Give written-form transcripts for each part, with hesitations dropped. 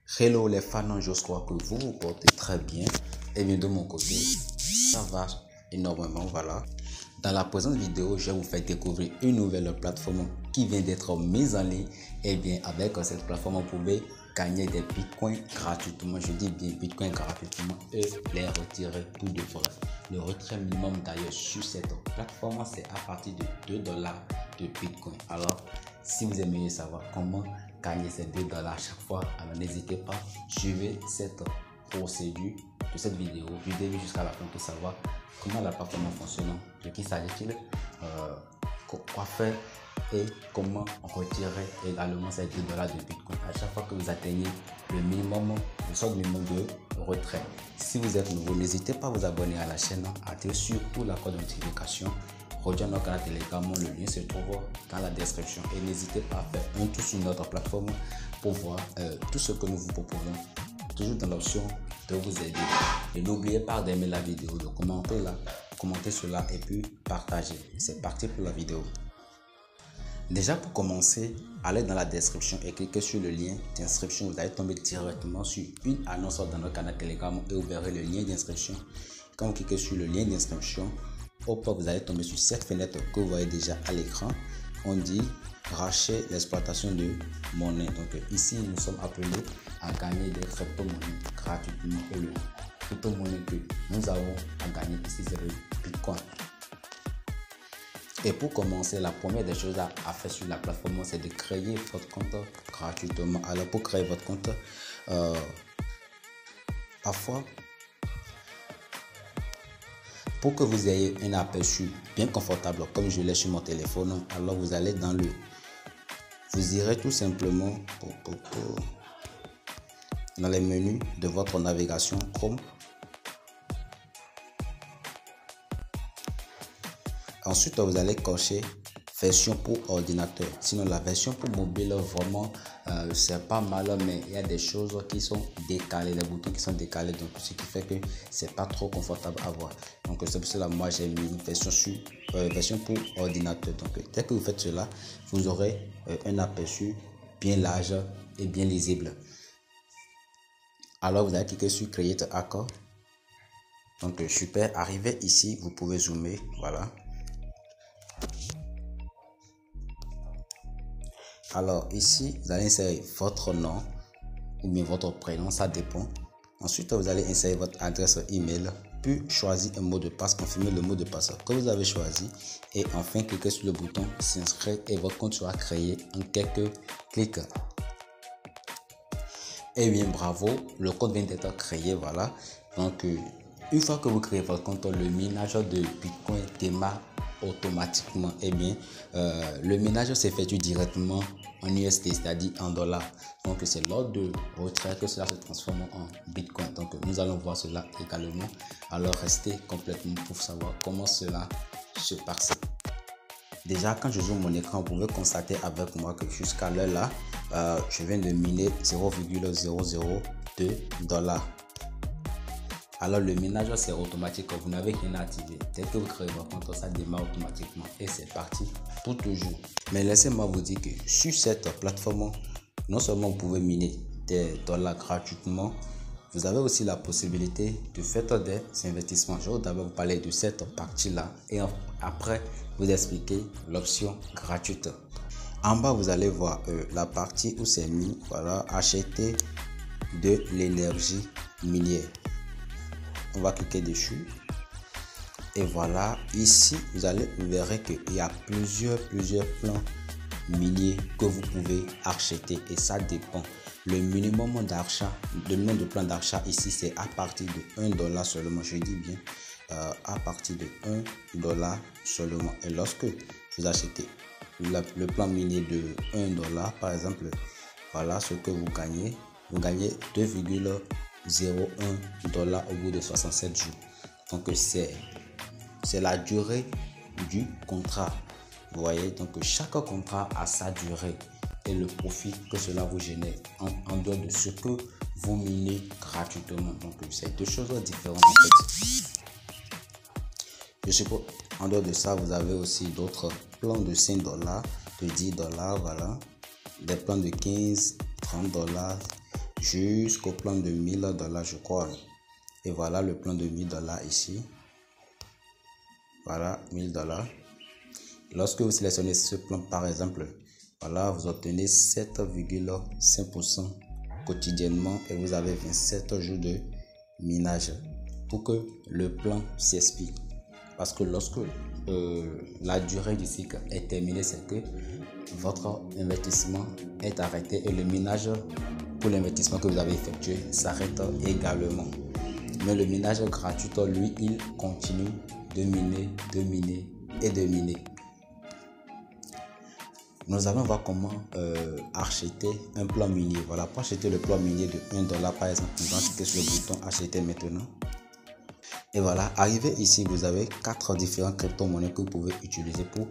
Hello les fans, j'espère que vous vous portez très bien. Et bien de mon côté, ça va énormément, voilà. Dans la présente vidéo, je vais vous faire découvrir une nouvelle plateforme qui vient d'être mise en ligne. Et bien avec cette plateforme, vous pouvez gagner des bitcoins gratuitement. Je dis bien bitcoins gratuitement et les retirer tout de frais. Le retrait minimum d'ailleurs sur cette plateforme, c'est à partir de 2 dollars de bitcoin. Alors, si vous aimeriez savoir comment gagner ces 2 dollars chaque fois, alors n'hésitez pas, suivez cette procédure de cette vidéo du début jusqu'à la fin pour savoir comment la plateforme fonctionne, de qui s'agit-il, quoi faire et comment retirer également ces 2 dollars de bitcoin à chaque fois que vous atteignez le minimum, le solde minimum de retrait. Si vous êtes nouveau, n'hésitez pas à vous abonner à la chaîne, activez surtout la cloche de notification, rejoindre notre canal Telegram, le lien se trouve dans la description et n'hésitez pas à faire un tour sur notre plateforme pour voir tout ce que nous vous proposons, toujours dans l'option de vous aider. Et n'oubliez pas d'aimer la vidéo, de commenter cela et puis partager. C'est parti pour la vidéo. Déjà pour commencer, allez dans la description et cliquez sur le lien d'inscription. Vous allez tomber directement sur une annonce dans notre canal Telegram et vous verrez le lien d'inscription. Quand vous cliquez sur le lien d'inscription, vous allez tomber sur cette fenêtre que vous voyez déjà à l'écran. On dit racheter l'exploitation de monnaie. Donc ici, nous sommes appelés à gagner des crypto-monnaies gratuitement. Et le crypto-monnaie que nous avons à gagner ici, c'est le Bitcoin. Et pour commencer, la première des choses à faire sur la plateforme, c'est de créer votre compte gratuitement. Alors pour créer votre compte, parfois, pour que vous ayez un aperçu bien confortable comme je l'ai sur mon téléphone, alors vous allez vous irez tout simplement dans les menus de votre navigation Chrome. Ensuite, vous allez cocher version pour ordinateur. Sinon, la version pour mobile, vraiment, c'est pas mal, mais il y a des choses qui sont décalées, les boutons qui sont décalés, donc ce qui fait que c'est pas trop confortable à voir. Donc, c'est pour cela, moi, j'ai mis une version pour ordinateur. Donc, dès que vous faites cela, vous aurez un aperçu bien large et bien lisible. Alors, vous allez cliquer sur Create Account. Donc, super. Arrivé ici, vous pouvez zoomer, voilà. Alors ici, vous allez insérer votre nom ou bien votre prénom, ça dépend. Ensuite, vous allez insérer votre adresse email, puis choisir un mot de passe, confirmer le mot de passe que vous avez choisi et enfin cliquez sur le bouton s'inscrire et votre compte sera créé en quelques clics. Et bien bravo, le compte vient d'être créé, voilà. Donc une fois que vous créez votre compte, le minage de Bitcoin démarre automatiquement. Et bien le minage s'effectue directement en USD, c'est-à-dire en dollars. Donc c'est lors de retrait que cela se transforme en Bitcoin. Donc nous allons voir cela également. Alors restez complètement pour savoir comment cela se passe. Déjà quand je zoome mon écran, vous pouvez constater avec moi que jusqu'à l'heure là, je viens de miner 0,002 dollars. Alors le minage c'est automatique, vous n'avez rien à activer. Dès que vous créez votre compte, ça démarre automatiquement et c'est parti pour toujours. Mais laissez-moi vous dire que sur cette plateforme, non seulement vous pouvez miner des dollars gratuitement, vous avez aussi la possibilité de faire des investissements. Je vais d'abord vous parler de cette partie-là et après vous expliquer l'option gratuite. En bas, vous allez voir la partie où c'est mis, voilà, acheter de l'énergie minière. On va cliquer dessus et voilà, ici vous verrez qu'il y a plusieurs plans miniers que vous pouvez acheter et ça dépend. Le minimum d'achat, le nombre de plans d'achat ici c'est à partir de 1 dollar seulement, je dis bien à partir de 1 dollar seulement. Et lorsque vous achetez le plan minier de 1 dollar par exemple, voilà ce que vous gagnez 2,01 $ au bout de 67 jours. Donc c'est la durée du contrat. Vous voyez, donc chaque contrat a sa durée et le profit que cela vous génère en dehors de ce que vous minez gratuitement. Donc c'est deux choses différentes en fait. Je suppose en dehors de ça, vous avez aussi d'autres plans de 5 dollars, de 10 dollars, voilà, des plans de 15, 30 dollars jusqu'au plan de 1000 $, je crois. Et voilà le plan de 1000 $ ici. Voilà, 1000 $. Lorsque vous sélectionnez ce plan, par exemple, voilà, vous obtenez 7,5% quotidiennement et vous avez 27 jours de minage pour que le plan s'expire. Parce que lorsque la durée du cycle est terminée, c'est que votre investissement est arrêté et le minage pour l'investissement que vous avez effectué s'arrête également. Mais le minage gratuit, lui, il continue de miner, de miner et de miner. Nous allons voir comment acheter un plan minier. Voilà, pour acheter le plan minier de 1 $, par exemple, nous allons cliquer sur le bouton acheter maintenant. Et voilà, arrivé ici, vous avez 4 différentes crypto-monnaies que vous pouvez utiliser pour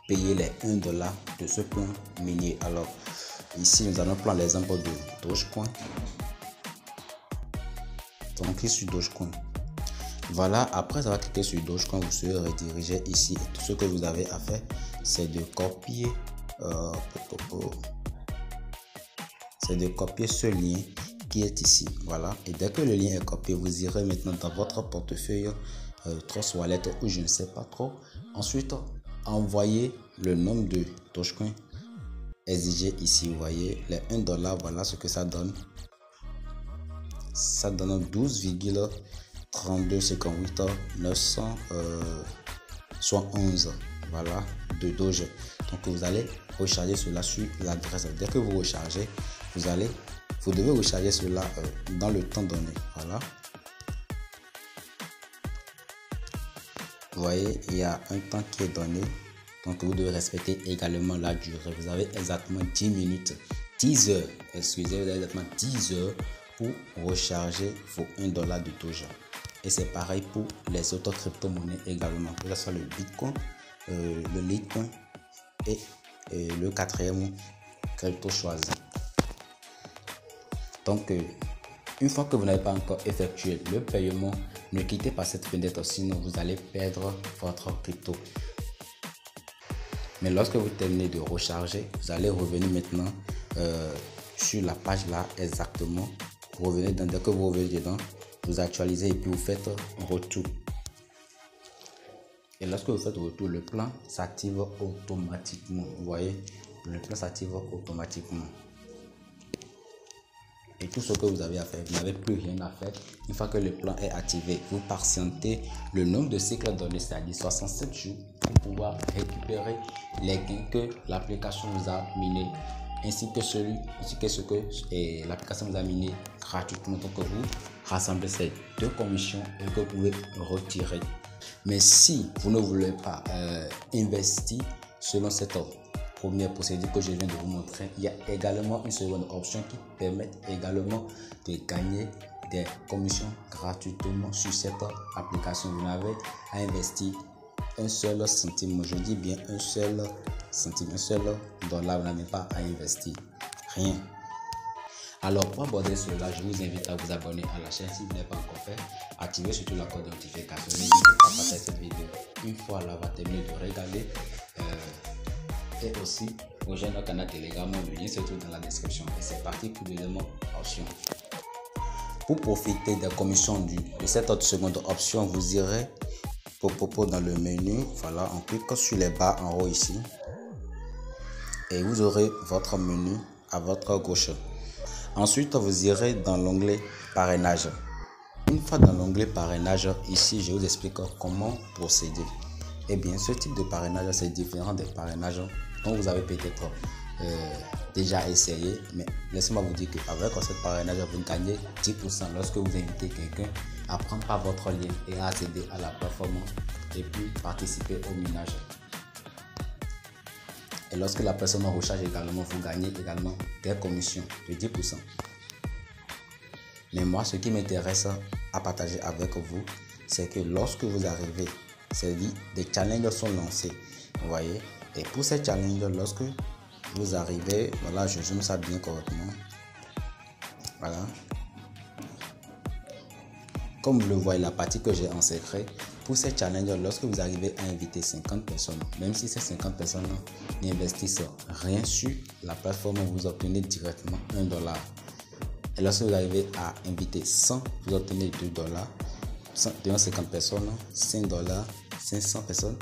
payer les 1 $ de ce plan minier. Alors, ici, nous allons prendre l'exemple de Dogecoin. Donc, cliquez sur Dogecoin. Voilà, après avoir cliqué sur Dogecoin, vous serez redirigé ici. Et tout ce que vous avez à faire, c'est de copier ce lien qui est ici. Voilà, et dès que le lien est copié, vous irez maintenant dans votre portefeuille Trust Wallet ou je ne sais pas trop. Ensuite, envoyez le nombre de Dogecoin exigé ici. Vous voyez les 1 $, voilà ce que ça donne. Ça donne 12,3258 971 voilà de Doge. Donc vous allez recharger cela sur l'adresse. Dès que vous rechargez, vous devez recharger cela dans le temps donné. Voilà, vous voyez, il y a un temps qui est donné, donc vous devez respecter également la durée. Vous avez exactement 10 minutes, 10 heures, excusez, vous avez exactement 10 heures pour recharger vos 1 $ de Doge. Et c'est pareil pour les autres crypto-monnaies également, que ce soit le Bitcoin, le Litecoin et le quatrième crypto choisi. Donc, une fois que vous n'avez pas encore effectué le paiement, ne quittez pas cette fenêtre, sinon vous allez perdre votre crypto. Mais lorsque vous terminez de recharger, vous allez revenir maintenant sur la page là exactement. Vous revenez dedans, dès que vous revenez dedans, vous actualisez et puis vous faites retour. Et lorsque vous faites retour, le plan s'active automatiquement. Vous voyez, le plan s'active automatiquement. Et tout ce que vous avez à faire, vous n'avez plus rien à faire. Une fois que le plan est activé, vous patientez le nombre de cycles donnés, c'est-à-dire 67 jours, pour pouvoir récupérer les gains que l'application vous a minés, ainsi que ce que l'application vous a miné gratuitement. Donc vous rassemblez ces deux commissions et que vous pouvez retirer. Mais si vous ne voulez pas investir selon cette première procédure que je viens de vous montrer, il y a également une seconde option qui permet également de gagner des commissions gratuitement sur cette application. Vous n'avez à investir un seul centime, je dis bien un seul centime, un seul $, vous n'avez pas à investir, rien. Alors pour aborder cela, je vous invite à vous abonner à la chaîne si vous n'avez pas encore fait, activez surtout la cloche de notification, n'hésitez pas à partager cette vidéo une fois là va terminer de regarder et aussi rejoindre notre canal Telegram, le lien se trouve dans la description. Et c'est parti pour la deuxième option. Pour profiter des commissions de cette autre seconde option, vous irez dans le menu, voilà, on clique sur les barres en haut ici et vous aurez votre menu à votre gauche. Ensuite, vous irez dans l'onglet parrainage. Une fois dans l'onglet parrainage, ici, je vous explique comment procéder. Eh bien, ce type de parrainage, c'est différent des parrainages dont vous avez peut-être déjà essayé. Mais laissez-moi vous dire qu'avec ce parrainage, vous gagnez 10% lorsque vous invitez quelqu'un à prendre par votre lien et à accéder à la plateforme et puis participer au minage. Et lorsque la personne recharge également, vous gagnez également des commissions de 10%. Mais moi, ce qui m'intéresse à partager avec vous, c'est que lorsque vous arrivez, c'est-à-dire des challenges sont lancés, vous voyez. Et pour ces challenges, lorsque vous arrivez, voilà, je zoome ça bien correctement. Voilà. Comme vous le voyez, la partie que j'ai en secret, pour ces challenges, lorsque vous arrivez à inviter 50 personnes, même si ces 50 personnes n'investissent rien sur la plateforme, vous obtenez directement $1. Et lorsque vous arrivez à inviter 100, vous obtenez $2. 250 personnes, $5, 500 personnes,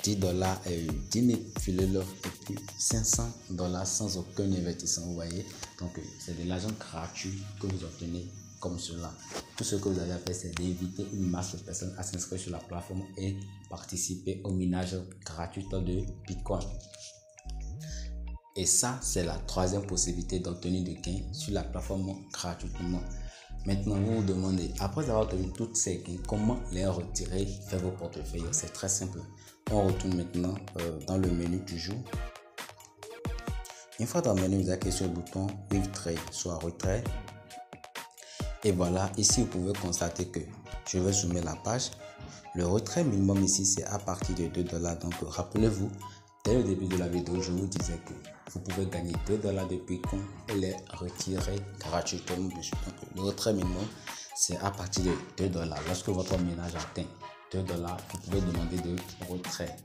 $10 et 10 000 filets et puis $500 sans aucun investissement, vous voyez. Donc c'est de l'argent gratuit que vous obtenez comme cela. Tout ce que vous avez à faire, c'est d'inviter une masse de personnes à s'inscrire sur la plateforme et participer au minage gratuit de Bitcoin. Et ça, c'est la troisième possibilité d'obtenir des gains sur la plateforme gratuitement. Maintenant, vous vous demandez, après avoir obtenu toutes ces gains, comment les retirer, faire vos portefeuilles? C'est très simple. On retourne maintenant dans le menu du jour. Une fois dans le menu, vous allez sur le bouton Withdraw, soit retrait. Et voilà, ici, vous pouvez constater que je vais zoomer la page. Le retrait minimum ici, c'est à partir de $2. Donc, rappelez-vous, dès le début de la vidéo, je vous disais que vous pouvez gagner $2 de Bitcoin et les retirer gratuitement dessus. Donc, le retrait minimum, c'est à partir de $2. Lorsque votre ménage atteint $2, vous pouvez demander de retrait.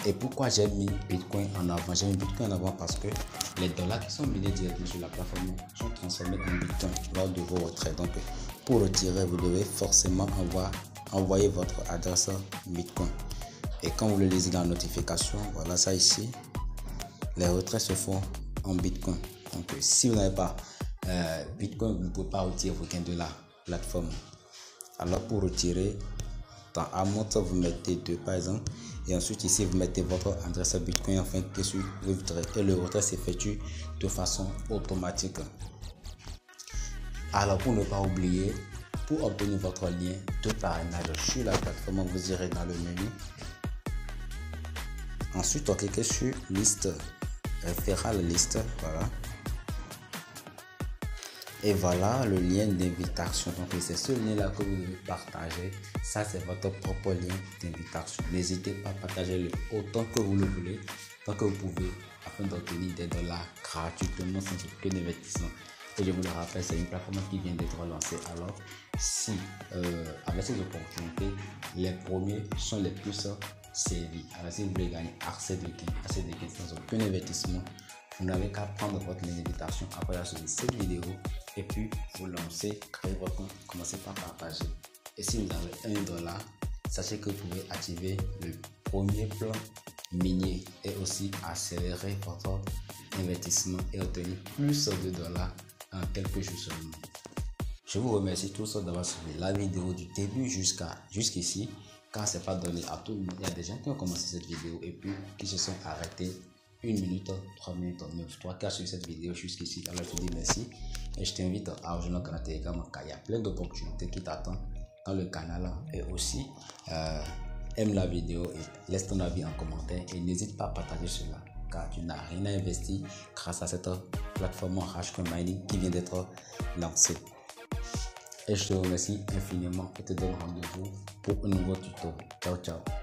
Et pourquoi j'ai mis Bitcoin en avant? J'ai mis Bitcoin en avant parce que les dollars qui sont minés directement sur la plateforme sont transformés en Bitcoin lors de vos retraits. Donc, pour retirer, vous devez forcément envoyer votre adresse Bitcoin. Et quand vous le lisez dans la notification, voilà ça ici, les retraits se font en Bitcoin. Donc, si vous n'avez pas Bitcoin, vous ne pouvez pas retirer vos gains de la plateforme. Alors, pour retirer, dans Amount, vous mettez 2 par exemple. Et ensuite, ici, vous mettez votre adresse Bitcoin afin que sur Withdraw. Et le retrait s'effectue de façon automatique. Alors, pour ne pas oublier, pour obtenir votre lien de parrainage sur la plateforme, vous irez dans le menu. Ensuite, on clique sur liste, référale liste, voilà. Et voilà le lien d'invitation. Donc c'est ce lien là que vous devez partager. Ça c'est votre propre lien d'invitation. N'hésitez pas à partager le autant que vous le voulez, tant que vous pouvez, afin d'obtenir des dollars gratuitement sans aucun investissement. Et je vous le rappelle, c'est une plateforme qui vient d'être lancée. Alors si avec ces opportunités, les premiers sont les plus servis. Alors si vous voulez gagner assez de gains sans aucun investissement, vous n'avez qu'à prendre votre lien d'invitation après la suite de cette vidéo et puis vous lancez, créez votre compte, commencez par partager. Et si vous avez $1, sachez que vous pouvez activer le premier plan minier et aussi accélérer votre investissement et obtenir plus de dollars en quelques jours seulement. Je vous remercie tous d'avoir suivi la vidéo du début jusqu'ici, car c'est pas donné à tout le monde. Il y a des gens qui ont commencé cette vidéo et puis qui se sont arrêtés 1 minute, 3 minutes, 9, 3 quarts sur cette vidéo jusqu'ici. Alors je te dis merci et je t'invite à rejoindre le canal Telegram car il y a plein d'opportunités qui t'attendent dans le canal. Et aussi aime la vidéo et laisse ton avis en commentaire et n'hésite pas à partager cela car tu n'as rien à investir grâce à cette plateforme Hashcoin Mining qui vient d'être lancée. Et je te remercie infiniment et te donne rendez-vous pour un nouveau tuto. Ciao ciao.